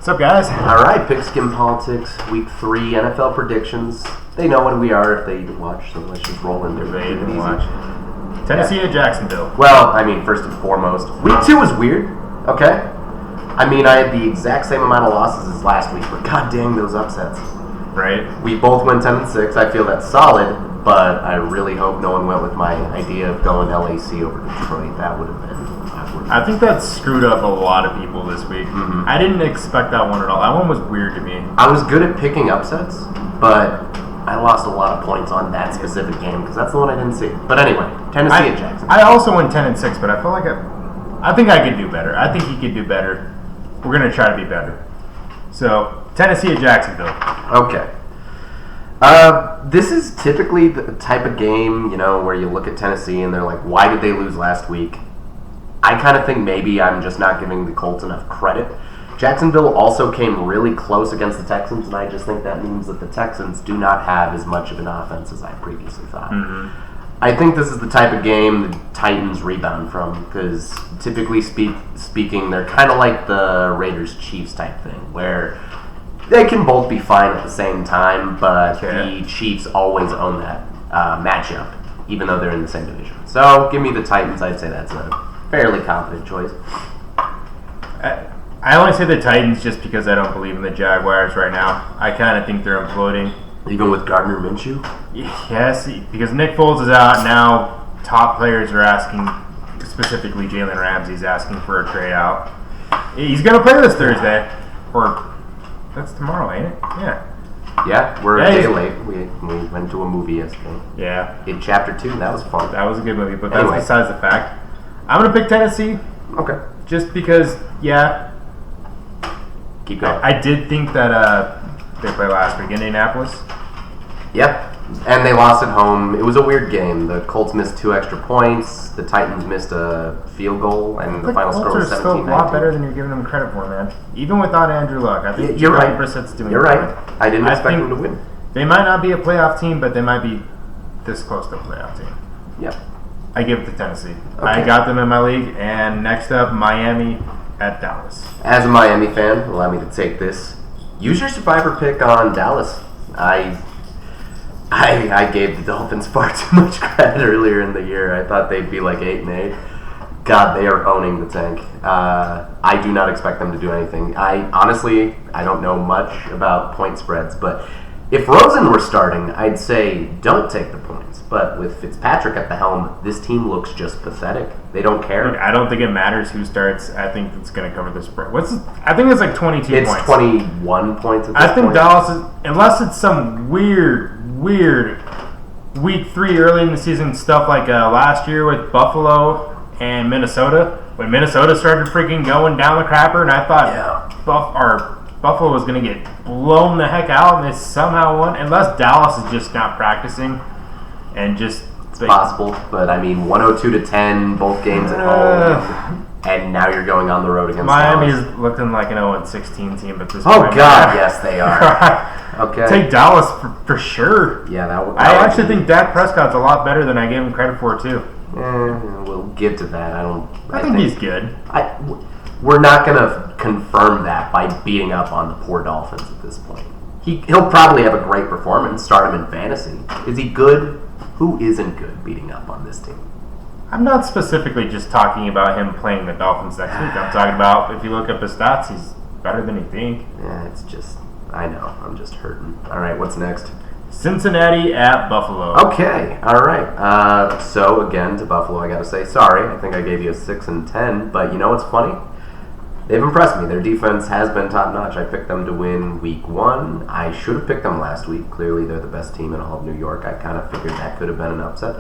What's up, guys? All right, Pigskin Politics, Week 3, NFL predictions. They know what we are if they watch, so let's just roll into it. They didn't watch. Tennessee at Jacksonville. Well, I mean, first and foremost, Week 2 was weird, okay? I mean, I had the exact same amount of losses as last week, but god dang those upsets. Right. We both went 10-6. I feel that's solid, but I really hope no one went with my idea of going LAC over Detroit. That would have been awkward. I think that screwed up a lot of people this week. Mm-hmm. I didn't expect that one at all. That one was weird to me. I was good at picking upsets, but I lost a lot of points on that specific game because that's the one I didn't see. But anyway, Tennessee at Jacksonville. I also went 10-6, but I feel like I think I could do better. I think he could do better. We're going to try to be better. So, Tennessee at Jacksonville. Okay. This is typically the type of game, where you look at Tennessee and they're like, why did they lose last week? I kind of think maybe I'm just not giving the Colts enough credit. Jacksonville also came really close against the Texans, and I just think that means that the Texans do not have as much of an offense as I previously thought. Mm-hmm. I think this is the type of game the Titans rebound from, because typically speaking, they're kind of like the Raiders-Chiefs type thing, where they can both be fine at the same time, but the Chiefs always own that matchup, even though they're in the same division. So, give me the Titans. I'd say that's a fairly confident choice. I only say the Titans just because I don't believe in the Jaguars right now. I kind of think they're imploding. Even with Gardner Minshew? Yes, because Nick Foles is out now. Top players are asking, specifically Jalen Ramsey's asking for a trade out. He's going to play this Thursday. Or, that's tomorrow, ain't it? Yeah. Yeah, we're a day late. We went to a movie yesterday. Yeah. In Chapter 2, that was fun. That was a good movie, but that's besides the fact. I'm going to pick Tennessee. Okay. Just because, Keep going. I did think that they played last week in Indianapolis. Yep, and they lost at home. It was a weird game. The Colts missed 2 extra points. The Titans missed a field goal, and the final score was 17-19. The Colts are still a lot better than you're giving them credit for, man. Even without Andrew Luck. I think you're right. Brissett's doing You're right. I didn't expect them to win. They might not be a playoff team, but they might be this close to a playoff team. Yep. I give it to Tennessee. Okay. I got them in my league, and next up, Miami at Dallas. As a Miami fan, allow me to take this. Use your survivor pick on Dallas. I gave the Dolphins far too much credit earlier in the year. I thought they'd be like 8-8. God, they are owning the tank. I do not expect them to do anything. Honestly, I don't know much about point spreads, but if Rosen were starting, I'd say don't take the points. But with Fitzpatrick at the helm, this team looks just pathetic. They don't care. Look, I don't think it matters who starts. I think it's going to cover the spread. I think it's like 22 points. It's 21 points at this point. I think Dallas is, unless it's some weird Week 3 early in the season stuff like last year with Buffalo and Minnesota. When Minnesota started freaking going down the crapper, and I thought Buffalo was going to get blown the heck out, and they somehow won. Unless Dallas is just not practicing and just... It's possible, but I mean, 102-10, both games at home, and now you're going on the road against Miami Dallas. is looking like an 0-16 team at this point. Oh, God, yes, they are. Okay. Take Dallas for sure. Yeah, that would I actually think Dak Prescott's a lot better than I gave him credit for, too. We'll get to that. I think he's good. We're not going to confirm that by beating up on the poor Dolphins at this point. He'll probably have a great performance, start him in fantasy. Is he good? Who isn't good beating up on this team? I'm not specifically just talking about him playing the Dolphins next week. I'm talking about, if you look up his stats, he's better than you think. Yeah, it's just, I know, I'm just hurting. All right, what's next? Cincinnati at Buffalo. Okay, all right. So, again, to Buffalo, I got to say sorry. I think I gave you a 6-10, but you know what's funny? They've impressed me. Their defense has been top-notch. I picked them to win Week 1. I should have picked them last week. Clearly, they're the best team in all of New York. I kind of figured that could have been an upset.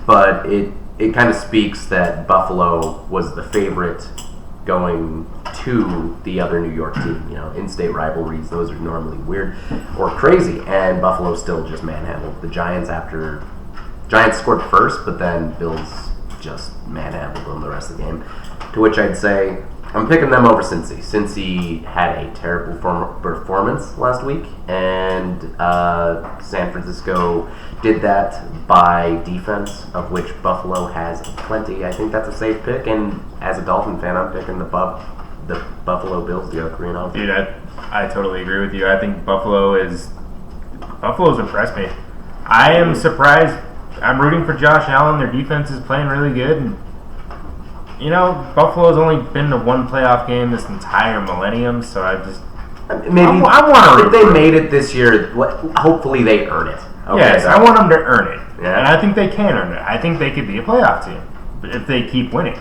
But it kind of speaks that Buffalo was the favorite going to the other New York team. In-state rivalries, those are normally weird or crazy. And Buffalo still just manhandled the Giants after... Giants scored first, but then Bills just manhandled them the rest of the game. To which I'd say... I'm picking them over Cincy. Cincy had a terrible performance last week, and San Francisco did that by defense, of which Buffalo has plenty. I think that's a safe pick, and as a Dolphin fan, I'm picking the the Buffalo Bills to go 3-0. Dude, I totally agree with you. I think Buffalo's impressed me. I am surprised. I'm rooting for Josh Allen. Their defense is playing really good. And, Buffalo's only been to one playoff game this entire millennium, so I want to. If they made it this year, hopefully they earn it. Okay, yes, I want them to earn it. Yeah. And I think they can earn it. I think they could be a playoff team if they keep winning.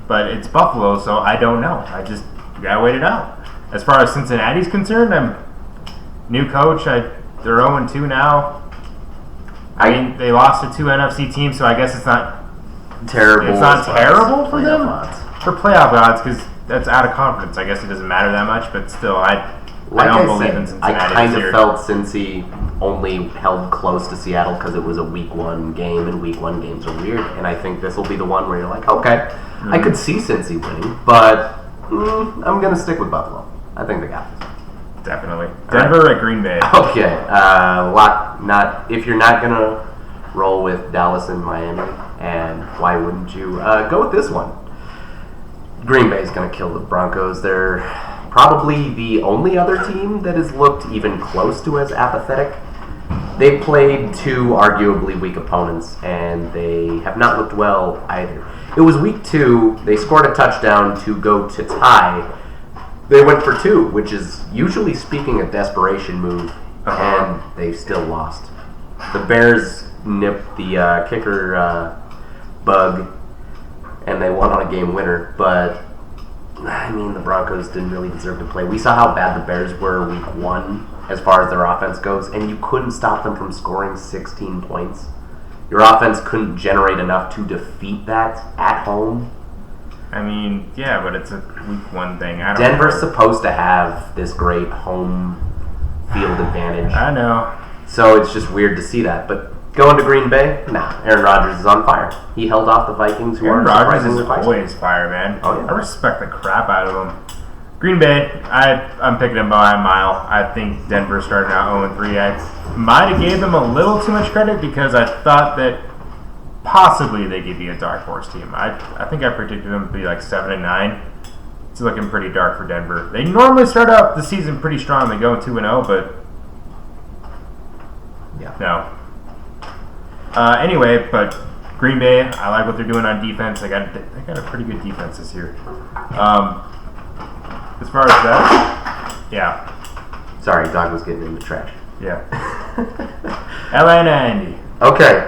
But it's Buffalo, so I don't know. You gotta wait it out. As far as Cincinnati's concerned, I'm new coach. They're 0-2 now. I mean, they lost to 2 NFC teams, so I guess it's not terrible. It's not terrible for them odds. For playoff odds, because that's out of conference. I guess it doesn't matter that much, but still, I don't believe in Cincinnati. I kind of felt Cincy only held close to Seattle because it was a Week 1 game, and Week 1 games are weird. And I think this will be the one where you're like, okay, I could see Cincy winning, but I'm going to stick with Buffalo. I think they got this. Definitely. Denver at Green Bay. Okay. If you're not going to roll with Dallas and Miami, and why wouldn't you go with this one? Green Bay is going to kill the Broncos. They're probably the only other team that has looked even close to as apathetic. They've played 2 arguably weak opponents, and they have not looked well either. It was week 2. They scored a touchdown to go to tie. They went for 2, which is usually speaking a desperation move, and they still lost. The Bears nipped the kicker bug, and they won on a game winner, but I mean, the Broncos didn't really deserve to play. We saw how bad the Bears were week 1 as far as their offense goes, and you couldn't stop them from scoring 16 points. Your offense couldn't generate enough to defeat that at home. I mean, yeah, but it's a week 1 thing. Denver's supposed to have this great home field advantage. I know. So it's just weird to see that, but going to Green Bay? Nah, Aaron Rodgers is on fire. He held off the Vikings, who Aaron are Rodgers is surprisingly always fire, man. Oh, yeah. I respect the crap out of him. Green Bay, I'm picking them by a mile. I think Denver started out 0-3. I might have gave them a little too much credit because I thought that possibly they could be a dark horse team. I think I predicted them to be like 7-9. It's looking pretty dark for Denver. They normally start out the season pretty strong. They go 2-0, but Yeah. no. Anyway, but Green Bay, I like what they're doing on defense. They got a pretty good defense this year. As far as that, yeah. Sorry, dog was getting in the trash. Yeah. Atlanta, Indy. Okay,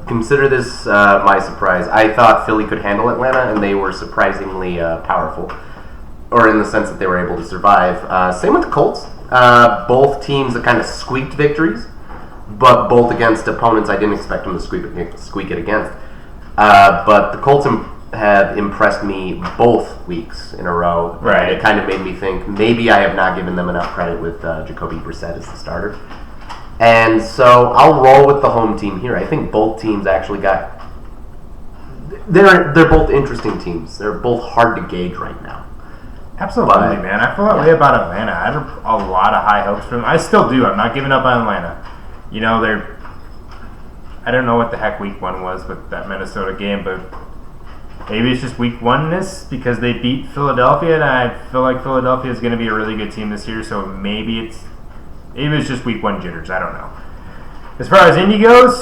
consider this my surprise. I thought Philly could handle Atlanta, and they were surprisingly powerful, or in the sense that they were able to survive. Same with the Colts. Both teams that kind of squeaked victories, but both against opponents I didn't expect them to squeak it against. But the Colts have impressed me both weeks in a row. Right. It kind of made me think maybe I have not given them enough credit with Jacoby Brissett as the starter. And so I'll roll with the home team here. I think both teams actually got... They're both interesting teams. They're both hard to gauge right now. Absolutely, man. I feel that way about Atlanta. I had a lot of high hopes for them. I still do. I'm not giving up on Atlanta. You know, I don't know what the heck week 1 was with that Minnesota game, but maybe it's just week 1-ness because they beat Philadelphia, and I feel like Philadelphia is going to be a really good team this year, so maybe it's just week 1 jitters. I don't know. As far as Indy goes,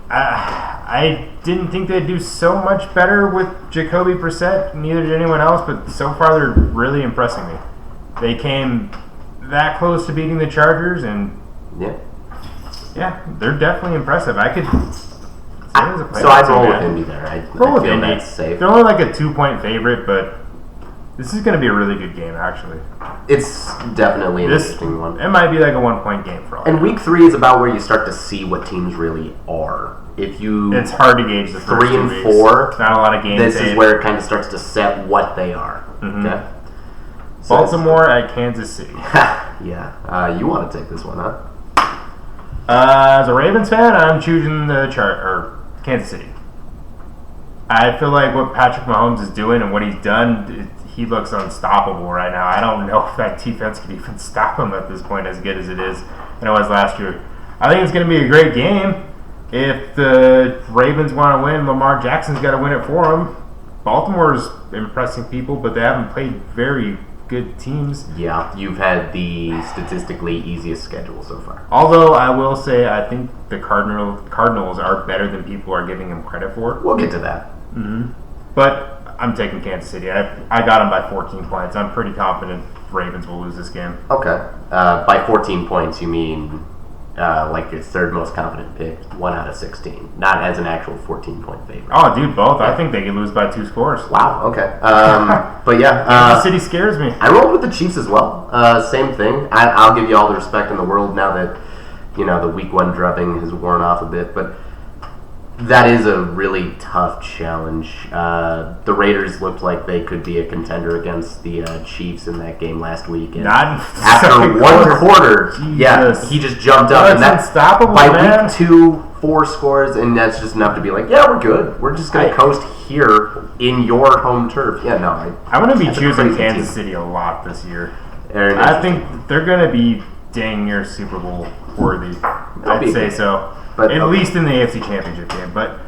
I didn't think they'd do so much better with Jacoby Brissett. Neither did anyone else, but so far they're really impressing me. They came that close to beating the Chargers, and yeah, they're definitely impressive. I could. So I'd roll with Indy there. I feel Indy. that's safe. They're only like a 2-point favorite, but this is going to be a really good game, actually. It's definitely an interesting one. It might be like a 1-point game for all. And week 3 is about where you start to see what teams really are. It's hard to gauge the first 3 and 2 4. Weeks. Not a lot of games. This is where it kind of starts to set what they are. Mm-hmm. Okay. So Baltimore at Kansas City. Yeah. You want to take this one, huh? As a Ravens fan, I'm choosing Kansas City. I feel like what Patrick Mahomes is doing and what he's done, he looks unstoppable right now. I don't know if that defense could even stop him at this point, as good as it is, and it was last year. I think it's going to be a great game. If the Ravens want to win, Lamar Jackson's got to win it for them. Baltimore's impressing people, but they haven't played very good teams. Yeah, you've had the statistically easiest schedule so far. Although I will say I think the Cardinals are better than people are giving them credit for. We'll get to that. Mm-hmm. But I'm taking Kansas City. I got them by 14 points. I'm pretty confident Ravens will lose this game. Okay. By 14 points, you mean like your third most confident pick, 1 out of 16, not as an actual 14-point favorite. Oh, dude, both. I think they could lose by 2 scores. Wow. Okay. But yeah, Kansas City scares me. I rolled with the Chiefs as well. Same thing. I'll give you all the respect in the world now that the Week 1 drubbing has worn off a bit, but that is a really tough challenge. The Raiders looked like they could be a contender against the Chiefs in that game last week. And Not after one quarter, Jesus. yeah, he just jumped up. And that's unstoppable, by man. week 2, 4 scores, and that's just enough to be like, yeah, we're good. We're just going to coast here in your home turf. Yeah, no. I'm going to be choosing crazy Kansas team. City a lot this year. Very I think they're going to be dang near Super Bowl worthy. I'd say so. But, at least in the AFC Championship game. But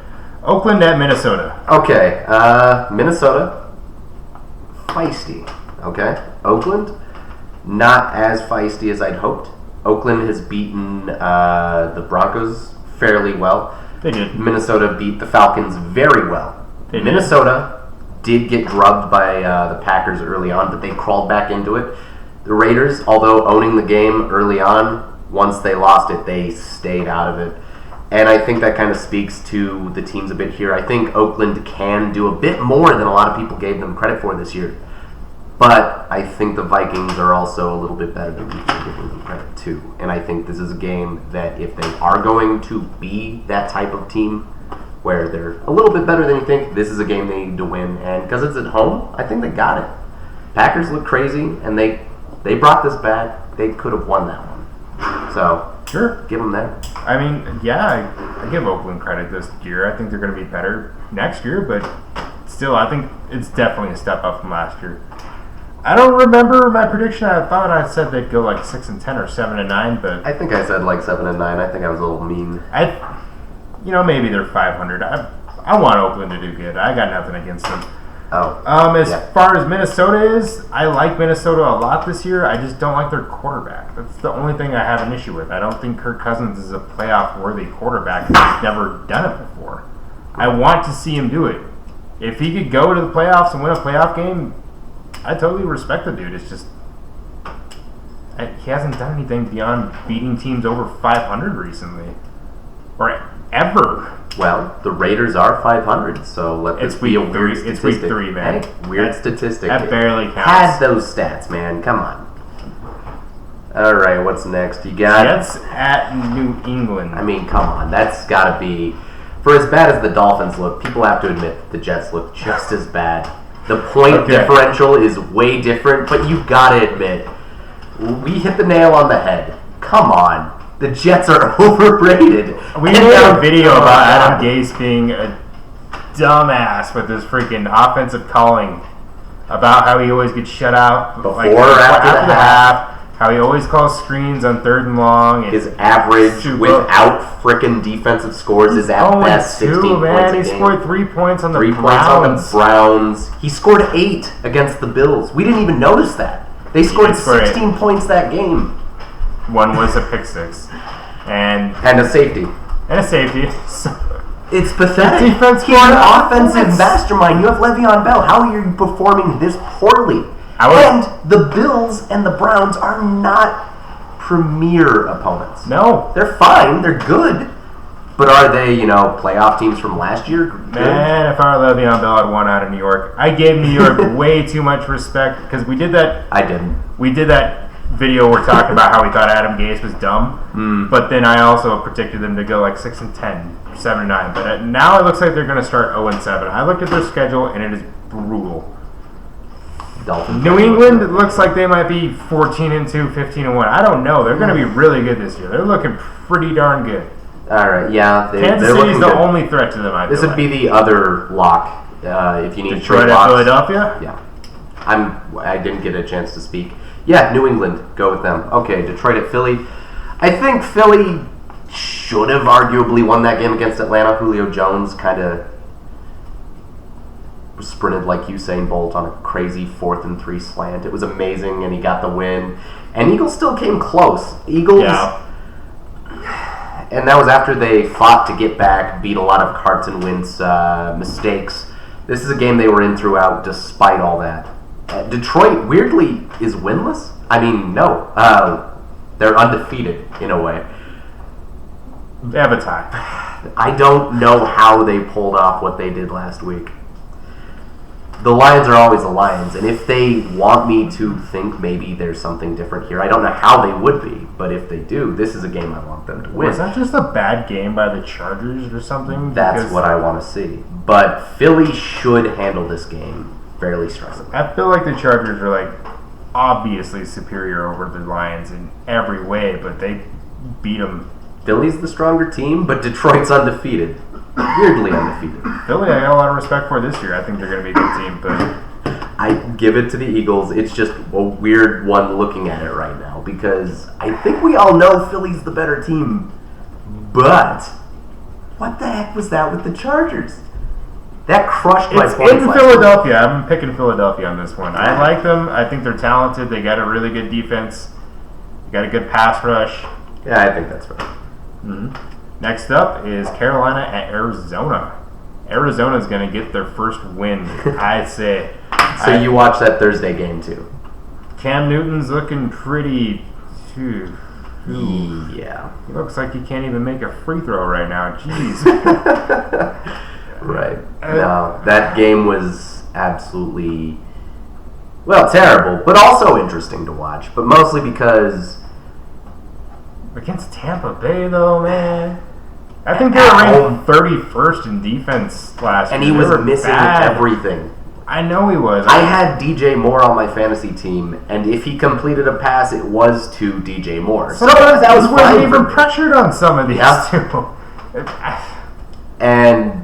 Oakland at Minnesota. Okay. Minnesota, feisty. Okay. Oakland, not as feisty as I'd hoped. Oakland has beaten the Broncos fairly well. They did. Minnesota beat the Falcons very well. Minnesota did get drubbed by the Packers early on, but they crawled back into it. The Raiders, although owning the game early on, once they lost it, they stayed out of it. And I think that kind of speaks to the teams a bit here. I think Oakland can do a bit more than a lot of people gave them credit for this year. But I think the Vikings are also a little bit better than people are giving them credit to. And I think this is a game that if they are going to be that type of team where they're a little bit better than you think, this is a game they need to win. And because it's at home, I think they got it. Packers look crazy, and they brought this back. They could have won that one. So, sure, give them that. I mean, yeah, I give Oakland credit this year. I think they're going to be better next year, but still, I think it's definitely a step up from last year. I don't remember my prediction. I thought I said they'd go like 6-10 or 7-9, but I think I said like 7-9. I think I was a little mean. Maybe they're 500. I want Oakland to do good. I got nothing against them. Oh. As far as Minnesota is, I like Minnesota a lot this year. I just don't like their quarterback. That's the only thing I have an issue with. I don't think Kirk Cousins is a playoff-worthy quarterback. He's never done it before. I want to see him do it. If he could go to the playoffs and win a playoff game, I totally respect the dude. It's just he hasn't done anything beyond beating teams over 500 recently, or ever. Well, the Raiders are 500, so let this be a weird statistic. It's week 3, man. Hey, weird statistic. That barely counts. Had those stats, man. Come on. All right, what's next? You got Jets at New England. I mean, come on. That's got to be, for as bad as the Dolphins look, people have to admit the Jets look just as bad. The point differential is way different, but you got to admit, we hit the nail on the head. Come on. The Jets are overrated. We made a video about Adam Gase being a dumbass with his freaking offensive calling, about how he always gets shut out before or after the half. How he always calls screens on 3rd and long. His average without frickin' defensive scores is at best 16 points a game. He scored 3 points on the Browns. 3 points on the Browns. He scored 8 against the Bills. We didn't even notice that. They scored 16 points that game. One was a pick six. And a safety. It's pathetic. He's an offensive mastermind. You have Le'Veon Bell. How are you performing this poorly? And the Bills and the Browns are not premier opponents. No. They're fine. They're good. But are they, playoff teams from last year? Good? Man, if I were Le'Veon Bell, I'd want out of New York. I gave New York way too much respect because we did that. I didn't. We did that video we're talking about how we thought Adam Gase was dumb, but then I also predicted them to go like 6-10, 7-9. But now it looks like they're going to start 0-7. I looked at their schedule and it is brutal. Dolphins. New England looks like they might be 14-2, 15-1. I don't know. They're going to be really good this year. They're looking pretty darn good. All right, yeah. Kansas City's the only threat to them. This would be the other lock if you need Detroit at Philadelphia. Yeah, I didn't get a chance to speak. Yeah, New England. Go with them. Okay, Detroit at Philly. I think Philly should have arguably won that game against Atlanta. Julio Jones kind of sprinted like Usain Bolt on a crazy 4th and 3 slant. It was amazing, and he got the win. And Eagles still came close. Eagles, and that was after they fought to get back, beat a lot of Carson Wentz mistakes. This is a game they were in throughout, despite all that. Detroit, weirdly, is winless. I mean, no. They're undefeated, in a way. They have a tie. I don't know how they pulled off what they did last week. The Lions are always the Lions, and if they want me to think maybe there's something different here, I don't know how they would be, but if they do, this is a game I want them to win. Was that just a bad game by the Chargers or something? That's what I want to see. But Philly should handle this game fairly strongly. I feel like the Chargers are like obviously superior over the Lions in every way, but they beat them. Philly's the stronger team, but Detroit's undefeated. Weirdly undefeated. Philly, I got a lot of respect for this year. I think they're going to be a good team, but I give it to the Eagles. It's just a weird one looking at it right now because I think we all know Philly's the better team, but what the heck was that with the Chargers? That crushed my it's points. in Philadelphia. I'm picking Philadelphia on this one. I like them. I think they're talented. They got a really good defense. They got a good pass rush. Yeah, I think that's fair. Mm-hmm. Next up is Carolina at Arizona. Arizona's going to get their first win, I'd say. So you watched that Thursday game too? Cam Newton's looking pretty... Yeah. He looks like he can't even make a free throw right now. Jeez. Right. No, that game was absolutely, terrible, but also interesting to watch. But mostly because... Against Tampa Bay, though, man. I think they were ranked 31st in defense last year. And he was missing everything. I know he was. I had DJ Moore on my fantasy team, and if he completed a pass, it was to DJ Moore. So that was fine. He even pressured on some of these too. And,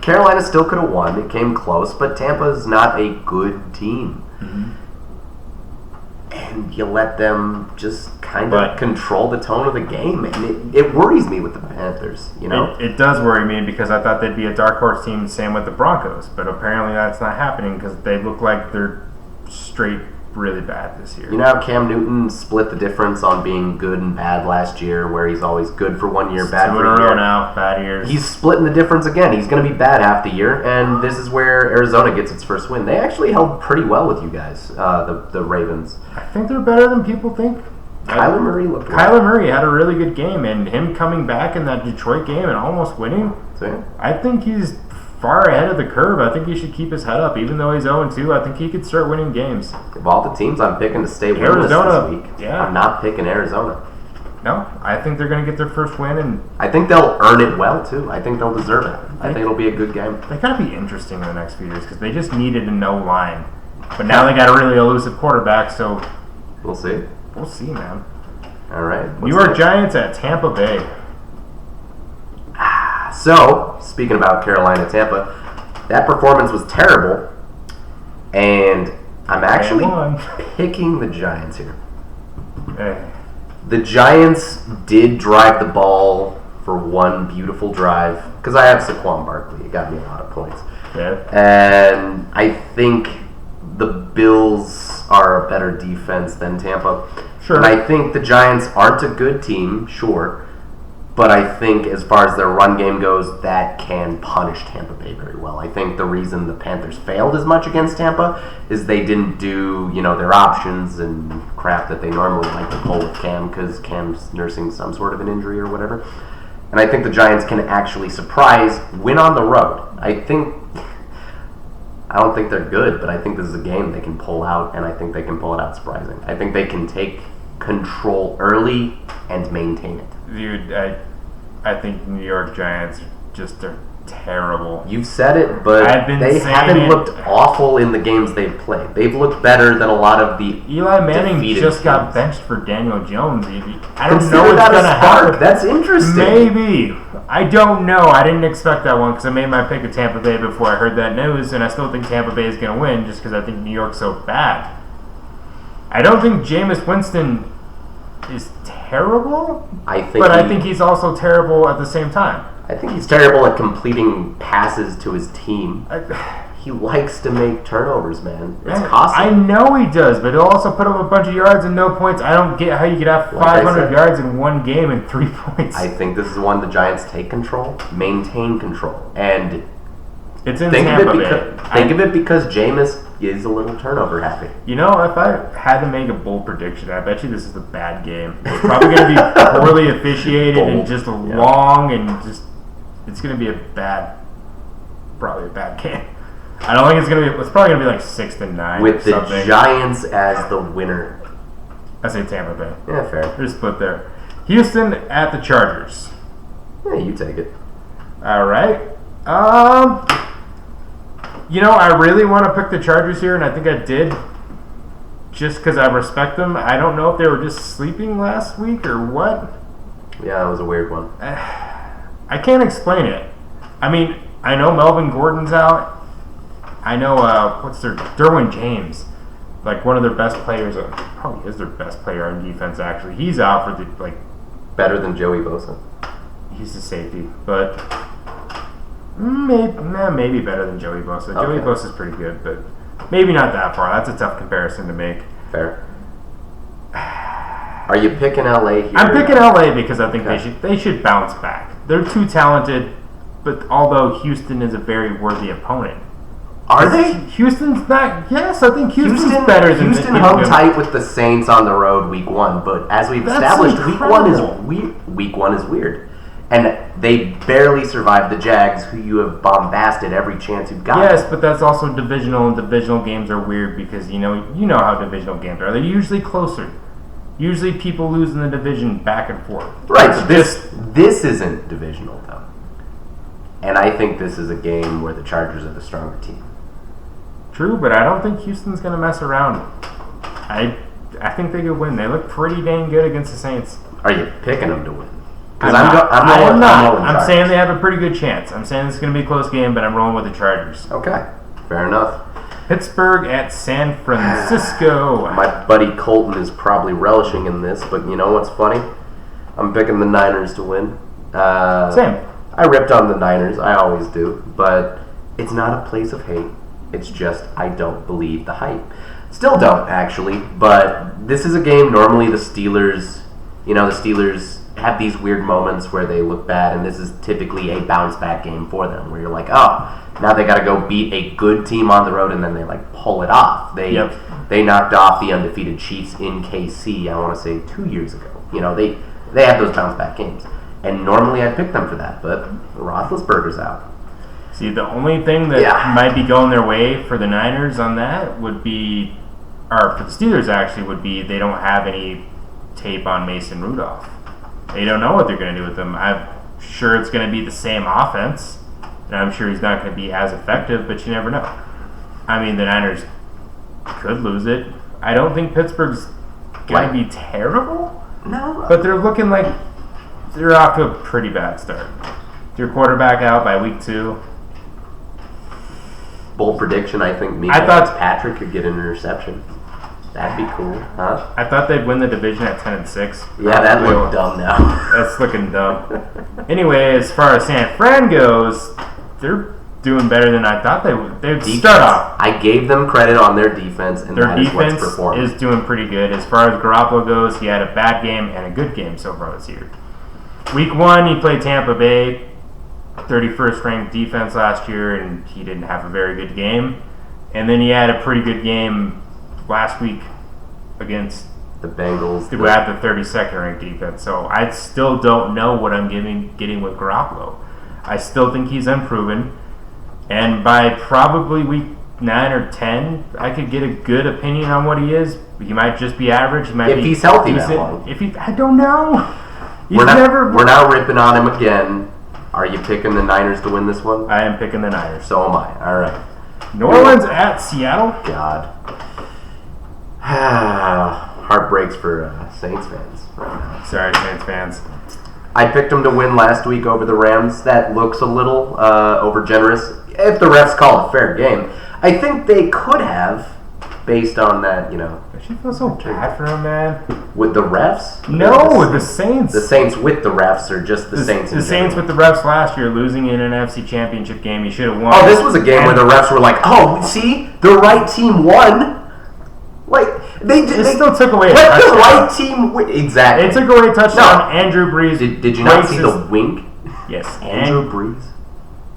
Carolina still could have won. It came close, but Tampa's not a good team. Mm-hmm. And you let them just kind of control the tone of the game. And it worries me with the Panthers, It does worry me because I thought they'd be a dark horse team, same with the Broncos. But apparently that's not happening because they look like they're straight really bad this year. You know how Cam Newton split the difference on being good and bad last year, where he's always good for 1 year, bad for a year? Now, bad years. He's splitting the difference again. He's going to be bad half the year, and this is where Arizona gets its first win. They actually held pretty well with you guys, the Ravens. I think they're better than people think. Kyler Murray looked well. Kyler Murray had a really good game, and him coming back in that Detroit game and almost winning, I think he's far ahead of the curve. I think he should keep his head up. Even though he's 0-2, I think he could start winning games. Of all the teams I'm picking to stay winless this week, I'm not picking Arizona. No, I think they're going to get their first win, and I think they'll earn it well, too. I think they'll deserve it. I think it'll be a good game. They got to be interesting in the next few years because they just needed a no line. But now they got a really elusive quarterback, so we'll see. We'll see, man. All right. New York Giants at Tampa Bay. So, speaking about Carolina, Tampa, that performance was terrible, and I'm actually picking the Giants here. Hey. The Giants did drive the ball for one beautiful drive, because I have Saquon Barkley. It got me a lot of points. Yeah. And I think the Bills are a better defense than Tampa. Sure. And I think the Giants aren't a good team, sure. But I think as far as their run game goes, that can punish Tampa Bay very well. I think the reason the Panthers failed as much against Tampa is they didn't do, their options and crap that they normally like to pull with Cam because Cam's nursing some sort of an injury or whatever. And I think the Giants can actually surprise, win on the road. I don't think they're good, but I think this is a game they can pull out, and I think they can pull it out surprising. I think they can take control early and maintain it. Dude, I think New York Giants just are terrible. You've said it, but they haven't looked awful in the games they've played. They've looked better than a lot of the Eli Manning just got benched for Daniel Jones. I don't know what's going to happen. That's interesting. Maybe. I don't know. I didn't expect that one because I made my pick of Tampa Bay before I heard that news, and I still think Tampa Bay is going to win just because I think New York's so bad. I don't think Jameis Winston is terrible, I think he's also terrible at the same time. I think he's terrible at completing passes to his team. he likes to make turnovers, man. It's costly. I know he does, but he'll also put up a bunch of yards and no points. I don't get how you could have 500 yards in one game and 3 points. I think this is one the Giants take control, maintain control, and it's in Tampa Bay. Think of it because Jameis is a little turnover happy. You know, if I had to make a bold prediction, I bet you this is a bad game. It's probably going to be poorly officiated and just long and just it's going to be probably a bad game. I don't think it's going to be. It's probably going to be like 6-9 with the Giants as the winner. I say Tampa Bay. Yeah, fair. They're split there. Houston at the Chargers. Yeah, you take it. All right. You know, I really want to pick the Chargers here, and I think I did just because I respect them. I don't know if they were just sleeping last week or what. Yeah, that was a weird one. I can't explain it. I mean, I know Melvin Gordon's out. I know, Derwin James, like one of their best players, probably is their best player on defense, actually. He's out for the, better than Joey Bosa. He's a safety, but maybe better than Joey Bosa. Okay. Joey Bosa's pretty good, but maybe not that far. That's a tough comparison to make. Fair. Are you picking LA here? I'm picking LA because I think they should bounce back. They're too talented, but although Houston is a very worthy opponent. Are they? Houston's not. Yes, I think Houston's better than Houston hung tight with the Saints on the road week 1, but as we've established, week one is weird. And they barely survived the Jags, who you have bombasted every chance you've got. Yes, but that's also divisional, and divisional games are weird because you know how divisional games are. They're usually closer. Usually people lose in the division back and forth. Right, but this isn't divisional, though. And I think this is a game where the Chargers are the stronger team. True, but I don't think Houston's going to mess around. I think they could win. They look pretty dang good against the Saints. Are you picking them to win? I'm not. I'm saying they have a pretty good chance. I'm saying it's going to be a close game, but I'm rolling with the Chargers. Okay, fair enough. Pittsburgh at San Francisco. My buddy Colton is probably relishing in this, but you know what's funny? I'm picking the Niners to win. Same. I ripped on the Niners. I always do. But it's not a place of hate. It's just I don't believe the hype. Still don't, actually. But this is a game normally the Steelers have these weird moments where they look bad, and this is typically a bounce-back game for them, where you're like, oh, now they got to go beat a good team on the road, and then they, pull it off. They knocked off the undefeated Chiefs in KC, I want to say, 2 years ago. You know, they have those bounce-back games. And normally I'd pick them for that, but Roethlisberger's out. See, the only thing that might be going their way for the Niners on that would be, or for the Steelers actually, would be they don't have any tape on Mason Rudolph. They don't know what they're going to do with him. I'm sure it's going to be the same offense, and I'm sure he's not going to be as effective, but you never know. I mean, the Niners could lose it. I don't think Pittsburgh's going to be terrible. No. But they're looking like they're off to a pretty bad start. Your quarterback out by week 2. Bold prediction, I think Patrick could get an interception. That'd be cool, huh? I thought they'd win the division at 10-6. Yeah, that looked dumb now. That's looking dumb. Anyway, as far as San Fran goes, they're doing better than I thought they would. They'd start off. I gave them credit on their defense, and their that is what's defense performing. is doing pretty good. As far as Garoppolo goes, he had a bad game and a good game so far this year. Week 1, he played Tampa Bay, 31st ranked defense last year, and he didn't have a very good game. And then he had a pretty good game last week against the Bengals. Who had the 32nd ranked defense. So I still don't know what I'm getting with Garoppolo. I still think he's unproven. And by probably week 9 or 10, I could get a good opinion on what he is. He might just be average. He might if be he's healthy decent. that long. I don't know. We're now ripping on him again. Are you picking the Niners to win this one? I am picking the Niners. So am I. All right. New Orleans at Seattle. God. Heartbreaks for Saints fans right now. Sorry, Saints fans. I picked them to win last week over the Rams. That looks a little over generous. If the refs called a fair game, I think they could have, based on that, I should feel so bad for him, man. with the refs. No, the Saints. The Saints with the refs, or just the Saints. The Saints with the refs last year, losing in an NFC Championship game. He should have won. Oh, this was a game where the refs were like, "Oh, see, the right team won." Like they still took away a let touchdown. the right team win. Exactly. They took away a touchdown. Andrew Brees. Did you not see the wink? Yes, Andrew Brees.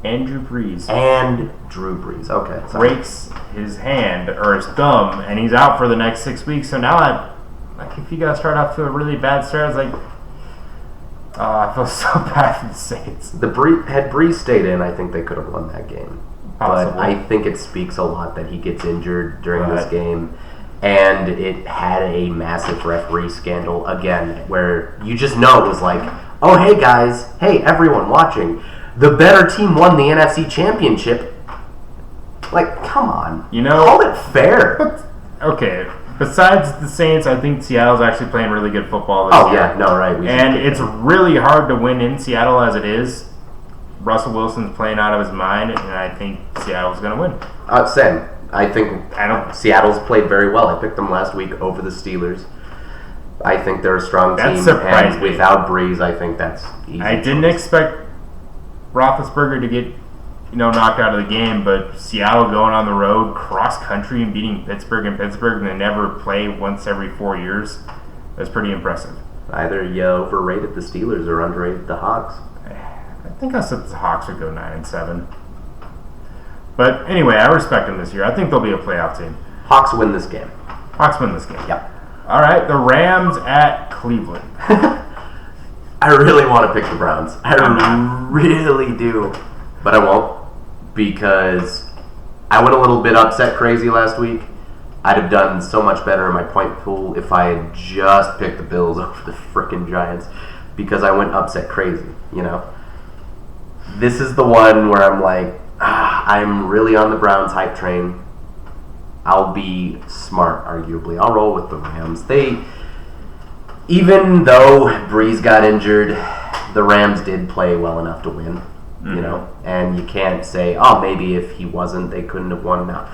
Andrew Brees. And Drew Brees. Okay. Sorry. Breaks his hand or his thumb, and he's out for the next 6 weeks. So now if you guys start off to a really bad start, I was like, I feel so bad for the Saints. Had Brees stayed in, I think they could have won that game. Possible. But I think it speaks a lot that he gets injured during this game. And it had a massive referee scandal again, where you just know it was like, oh, hey guys, hey everyone watching, the better team won the NFC Championship. Like, come on, call it fair. But, okay, besides the Saints, I think Seattle's actually playing really good football this year. Oh yeah, no, right. And it's really hard to win in Seattle as it is. Russell Wilson's playing out of his mind, and I think Seattle's going to win. Same. I think Seattle's played very well. I picked them last week over the Steelers. I think they're a strong team. And without Brees, I think that's easy. I didn't expect Roethlisberger to get knocked out of the game, but Seattle going on the road, cross-country, and beating Pittsburgh and they never play once every 4 years, that's pretty impressive. Either you overrated the Steelers or underrated the Hawks. I think I said the Hawks would go 9-7. But anyway, I respect them this year. I think they'll be a playoff team. Hawks win this game. Yep. All right, the Rams at Cleveland. I really want to pick the Browns. I really do. But I won't, because I went a little bit upset crazy last week. I'd have done so much better in my point pool if I had just picked the Bills over the frickin' Giants, because I went upset crazy, This is the one where I'm like, I'm really on the Browns hype train. I'll be smart, arguably. I'll roll with the Rams. Even though Brees got injured, the Rams did play well enough to win, and you can't say, maybe if he wasn't, they couldn't have won. Now,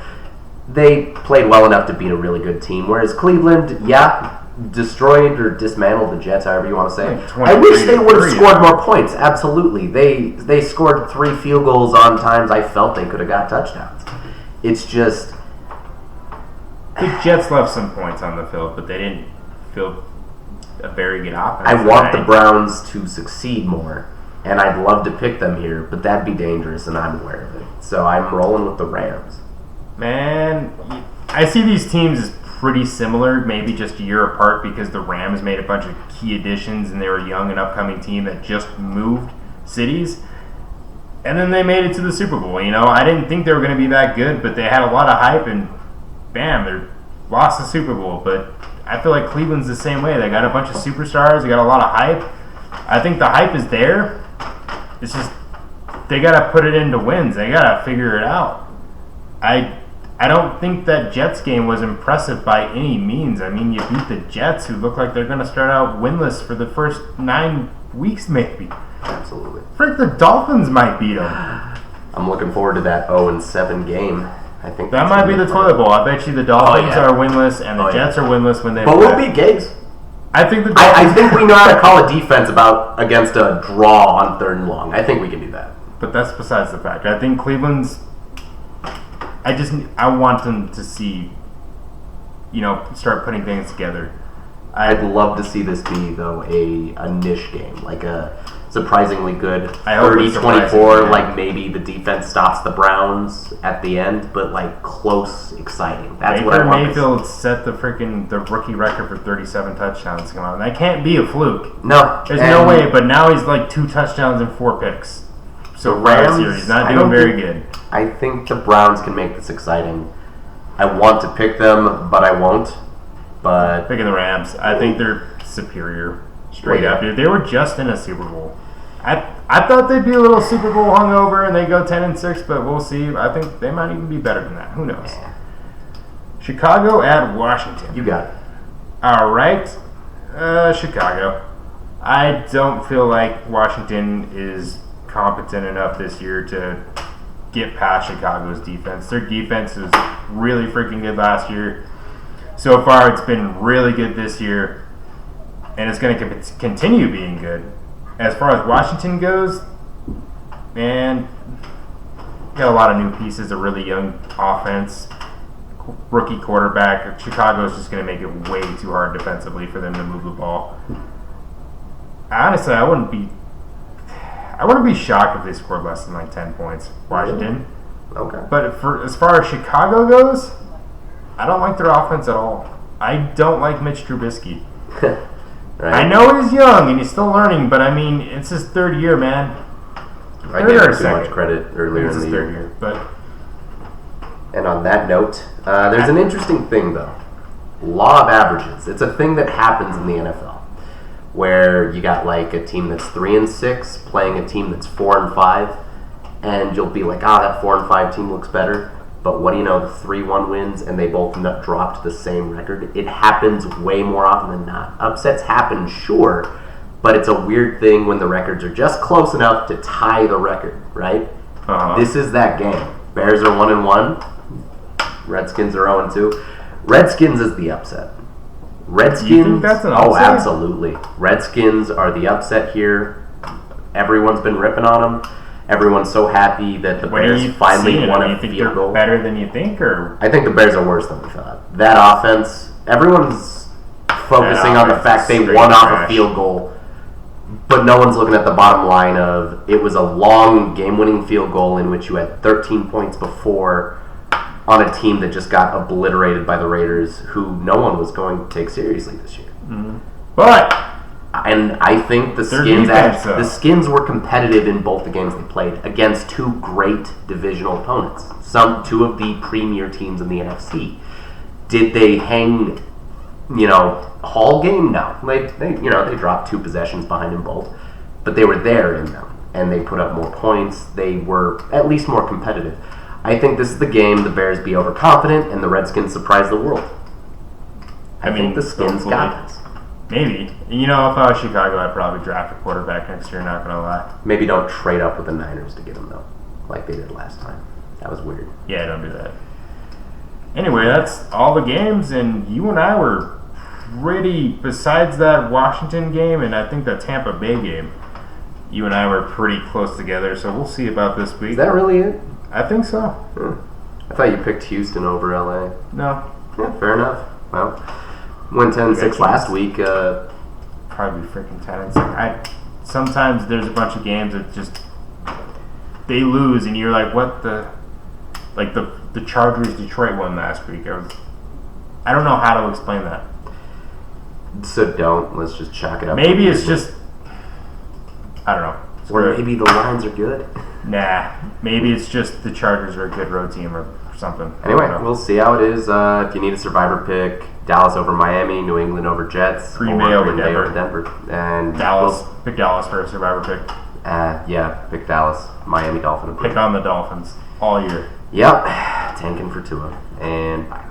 they played well enough to beat a really good team, whereas Cleveland, destroyed or dismantled the Jets, however you want to say. I wish they would have scored more points. Absolutely. They scored 3 field goals on times I felt they could have got touchdowns. It's just... The Jets left some points on the field, but they didn't field a very good offense. I want the Browns to succeed more, and I'd love to pick them here, but that'd be dangerous, and I'm aware of it. So I'm rolling with the Rams. Man, I see these teams as pretty similar, maybe just a year apart, because the Rams made a bunch of key additions and they were a young and upcoming team that just moved cities, and then they made it to the Super Bowl. I didn't think they were going to be that good, but they had a lot of hype, and bam, they lost the Super Bowl. But I feel like Cleveland's the same way. They got a bunch of superstars, they got a lot of hype. I think the hype is there. It's just they got to put it into wins. They got to figure it out. I don't think that Jets game was impressive by any means. I mean, you beat the Jets, who look like they're going to start out winless for the first 9 weeks, maybe. Absolutely. Frick, the Dolphins might beat them. I'm looking forward to that 0-7 game. I think that might be the toilet bowl. I bet you the Dolphins are winless and the Jets are winless when they. But we'll beat Gates. I think I think we know how to call a defense against a draw on 3rd and long. I think we can do that. But that's besides the fact. I think Cleveland's. I want them to see, start putting things together. I'd love to see this be, though, a niche game, like a surprisingly good 30-24, like maybe the defense stops the Browns at the end, but like close, exciting. That's what I want. Mayfield set the rookie record for 37 touchdowns. Come on, that can't be a fluke. No, there's no way. But now he's like 2 touchdowns and 4 picks. So Rams series not doing very good. I think the Browns can make this exciting. I want to pick them, but I won't. But picking the Rams, I think they're superior. Straight up, dude. They were just in a Super Bowl. I thought they'd be a little Super Bowl hungover and they go 10-6, but we'll see. I think they might even be better than that. Who knows? Chicago at Washington. You got it. All right, Chicago. I don't feel like Washington is competent enough this year to get past Chicago's defense. Their defense was really freaking good last year. So far, it's been really good this year, and it's going to continue being good. As far as Washington goes, man, got a lot of new pieces, a really young offense, rookie quarterback. Chicago's just going to make it way too hard defensively for them to move the ball. Honestly, I wouldn't be shocked if they scored less than like 10 points. Washington. Okay. But as far as Chicago goes, I don't like their offense at all. I don't like Mitch Trubisky. Right. I know he's young and he's still learning, but I mean, it's his third year, man. I gave him too much credit earlier in the year. But and on that note, there's an interesting thing though. Law of averages. It's a thing that happens in the NFL, where you got like a team that's 3-6 playing a team that's 4-5, and you'll be like, that 4-5 team looks better. But what do you know? The 3-1 wins, and they both dropped the same record. It happens way more often than not. Upsets happen, sure, but it's a weird thing when the records are just close enough to tie the record, right? This is that game. Bears are 1-1. Redskins are 0-2. Redskins is the upset. Redskins. You think that's an upset? Oh, absolutely. Redskins are the upset here. Everyone's been ripping on them. Everyone's so happy that the Bears finally won a field goal. Better than you think, or I think the Bears are worse than we thought. That offense, everyone's focusing on the fact they won off a field goal, but no one's looking at the bottom line of it was a long game-winning field goal in which you had 13 points before on a team that just got obliterated by the Raiders, who no one was going to take seriously this year. Mm-hmm. But and I think the Skins were competitive in both the games they played against two great divisional opponents, two of the premier teams in the NFC. Did they hang, Hall game? No. They dropped 2 possessions behind them both, but they were there in them, and they put up more points. They were at least more competitive. I think this is the game the Bears be overconfident and the Redskins surprise the world. I think the Skins got this. Maybe. If I was Chicago, I'd probably draft a quarterback next year, not going to lie. Maybe don't trade up with the Niners to get him, though, like they did last time. That was weird. Yeah, don't do that. Anyway, that's all the games, and you and I were besides that Washington game and I think that Tampa Bay game, you and I were pretty close together, so we'll see about this week. Is that really it? I think so. I thought you picked Houston over LA. No. Yeah, fair enough. Well, went 10-6 last week. Probably freaking 10-6. Sometimes there's a bunch of games that just they lose, and you're like, what the? Like the Chargers Detroit won last week. I don't know how to explain that. So let's just chalk it up. Maybe it's just I don't know. Or maybe the lines are good. Nah, maybe it's just the Chargers are a good road team or something. Anyway, we'll see how it is. If you need a survivor pick, Dallas over Miami, New England over Jets, Green Bay over Denver. And Dallas. Pick Dallas for a survivor pick. Yeah, pick Dallas. Miami Dolphins. Pick on the Dolphins all year. Yep, tanking for Tua. And bye.